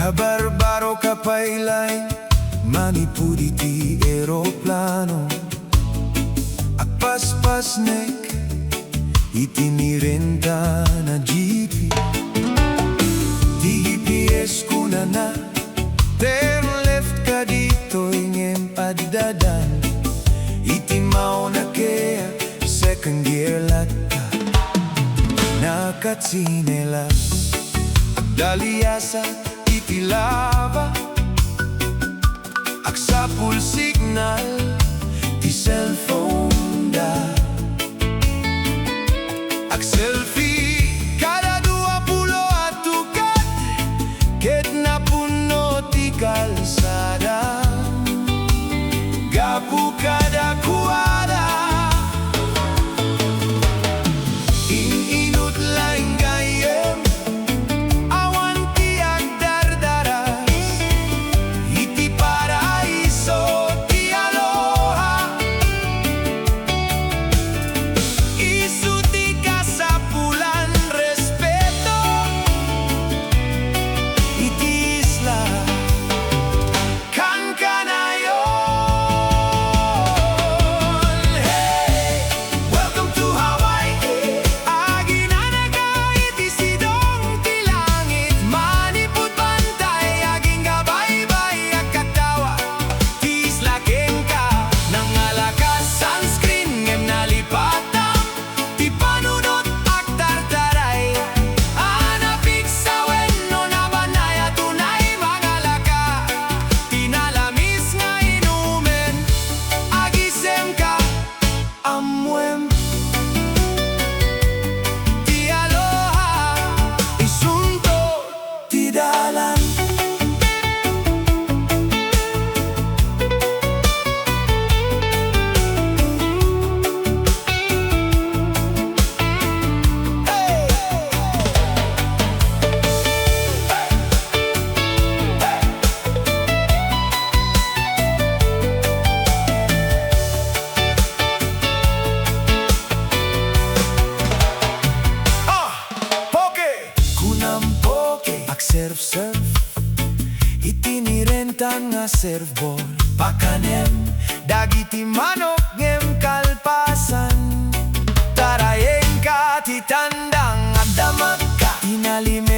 Kabarbaro kapailay manipud iti eroplano. Agpaspasnek iti nirenta na jeepy. Di GPS kuna na turn left ka dito ingem paddadan. Iti mao na kaya second gear latta. Nakatsinelas agdaliasa iti lava. Agsapul signal ti cellphone da. Ag-selfie kada 20 at tukat. Ket napuno ti kalsada. Gapu kada kuwada. Inut laing gayem awan ti agdardaras. Iti paraiso ti aloha. Isu ti kasapulan respeto. Iti isla kan kanayon. Hey, welcome to Hawaii. Aginanaga iti sidong ti langit. Manipud bantay aging gabaybay at katawa. Ti isla kengka nangalakas sunscreen ngem nalipatang. Ti panunot ak tartaray. Anapik sa wenno na banaya tunay mangalaka. Tinalamis nga inumen agisem ka amwem. Ti aloha isunto ti dalan. Poke! Kunam poke! Ag-surf-surf itinirenta nga surfboard. Pakanem dagiti manok ngem kalpasan. Tarayeng ka ti tandang agdamag ka. Inalim